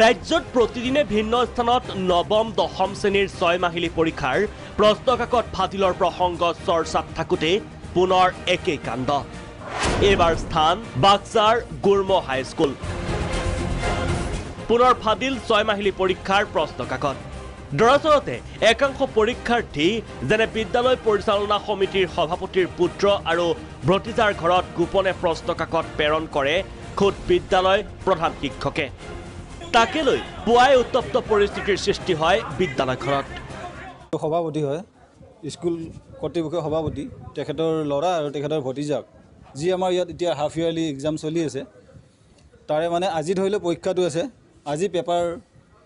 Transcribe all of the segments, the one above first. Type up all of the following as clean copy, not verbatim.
ৰাজ্যত প্ৰতিদিনে ভিন্ন স্থানত নৱম দশম শ্ৰেণীৰ 6 মাহিলী পৰীক্ষাৰ প্ৰশ্নকাকত ফাদিলৰ প্ৰসংগ চৰ্চাত থাকোঁতে পুনৰ একেই কাণ্ড। এইবাৰ স্থান বাক্সাৰ গুৰ্ম হাইস্কুল। পুনৰ ফাদিল 6 মাহিলী পৰীক্ষাৰ প্ৰশ্নকাকত। দৰাচলতে একাংশ পৰীক্ষাৰ্থী যেনে বিদ্যালয় পৰিচালনা সমিতিৰ সভাপতিৰ পুত্ৰ আৰু ভতিজাৰ ঘৰত গোপনে প্ৰশ্নকাকত প্ৰেৰণ কৰে খুদ বিদ্যালয় প্ৰধান শিক্ষকে। তাকে লৈ পুৱাই উত্তপ্ত পৰিস্থিতিৰ সৃষ্টি হয় বিদ্যালয়খনত। সভাপতি হয় স্কুল কৰ্তৃপক্ষৰ সভাপতি, তেখেতৰ ল'ৰা আৰু তেখেতৰ ভতিজাক, যি আমাৰ ইয়াত এতিয়া হাফ ইয়াৰলি এক্সাম চলি আছে, তাৰে মানে আজি ধৰি লওক পৰীক্ষাটো আছে, আজি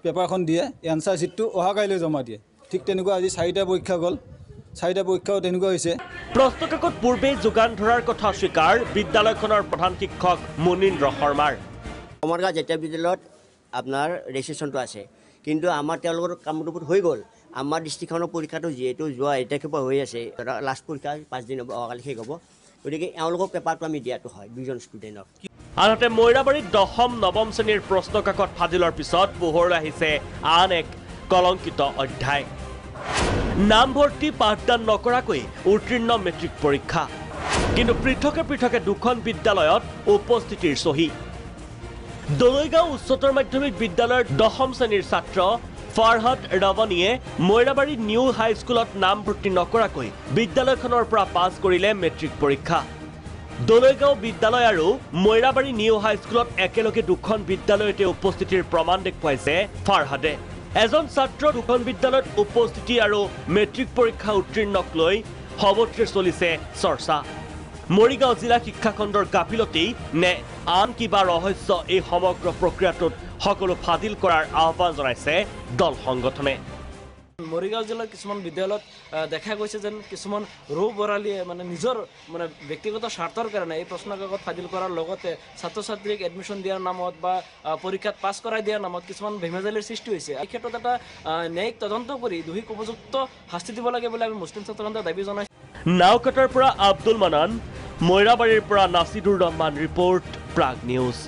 পেপাৰখন দিয়ে, এনচাৰ শ্বীটটো অহা কাইলৈ জমা দিয়ে। ঠিক তেনেকুৱা আজি 4টা পৰীক্ষা গ'ল, 4টা পৰীক্ষাও তেনেকুৱা হৈছে। প্ৰশ্নকাকত পূৰ্বেই যোগান ধৰাৰ কথা স্বীকাৰ বিদ্যালয়খনৰ প্ৰধান শিক্ষক মুনীন্দ্ৰ শৰ্মাৰ। কমৰগাঁও জাতীয় বিদ্যালয়ত আপোনাৰ ৰেজিষ্ট্ৰেশ্যনটো আছে, কিন্তু আমাৰ তেওঁলোকৰ কামটো হৈ গ'ল। আমাৰ ডিষ্ট্ৰিক্টখনৰ পৰীক্ষাটো যিহেতু যোৱা 1 তাৰিখৰ পৰা হৈ আছে, লাষ্ট পৰীক্ষা 5 দিন হ'ব, অহাকালি শেষ হ'ব, গতিকে এওঁলোকৰ পেপাৰটো আমি দিয়াটো হয় 2জন ষ্টুডেণ্টক। আনহাতে মৈৰাবাৰীত দশম নৱম শ্ৰেণীৰ প্ৰশ্নকাকত ফাদিলৰ পিছত পোহৰলৈ আহিছে আন এক কলংকিত অধ্যায়। নামভৰ্তি পাঠদান নকৰাকৈ উত্তীৰ্ণ মেট্ৰিক পৰীক্ষা, কিন্তু পৃথকে পৃথকে দুখন বিদ্যালয়ত উপস্থিতিৰ চহী। দলৈগাঁও উচ্চতৰ মাধ্যমিক বিদ্যালয়ৰ দশম শ্ৰেণীৰ ছাত্ৰ ফাৰহাদ ৰাৱানীয়ে মৈৰাবাৰী নিউ হাইস্কুলত নামভৰ্তি নকৰাকৈ বিদ্যালয়খনৰ পৰা পাছ কৰিলে মেট্ৰিক পৰীক্ষা। দলৈগাঁও বিদ্যালয় আৰু মৈৰাবাৰী নিউ হাইস্কুলত একেলগে দুখন বিদ্যালয়তে উপস্থিতিৰ প্ৰমাণ দেখুৱাইছে ফাৰহাদে। এজন ছাত্ৰ দুখন বিদ্যালয়ত উপস্থিতি আৰু মেট্ৰিক পৰীক্ষা উত্তীৰ্ণক লৈ সৰ্বত্ৰে চলিছে চৰ্চা। মৰিগাঁও জিলা শিক্ষাখণ্ডৰ গাফিলতি নে আন কিবা ৰহস্য এই সমগ্ৰ প্ৰক্ৰিয়াটোত সকলো ফাদিল কৰাৰ আহ্বান জনাইছে দল সংগঠনে। মৰিগাঁও জিলাৰ কিছুমান বিদ্যালয়ত দেখা গৈছে যেন কিছুমান ৰৌ বৰালীয়ে নিজৰ ব্যক্তিগত স্বাৰ্থৰ কাৰণে এই প্ৰশ্নকাকত ফাদিল কৰাৰ লগতে ছাত্ৰ ছাত্ৰীক এডমিশ্যন দিয়াৰ নামত বা পৰীক্ষাত পাছ কৰাই দিয়াৰ নামত কিছুমান ভেমেজালিৰ সৃষ্টি হৈছে। এই ক্ষেত্ৰত এটা ন্যায়িক তদন্ত কৰি দোষীক উপযুক্ত শাস্তি দিব লাগে বুলি আমি মুছলিম ছাত্ৰসন্থাই দাবী জনাইছোঁ। নাওকাটাৰ পৰা আব্দুল মানান, মৈৰাবাৰীৰ পৰা নাছিদুৰ ৰহমান ৰিপৰ্ট, প্ৰাগ নিউজ।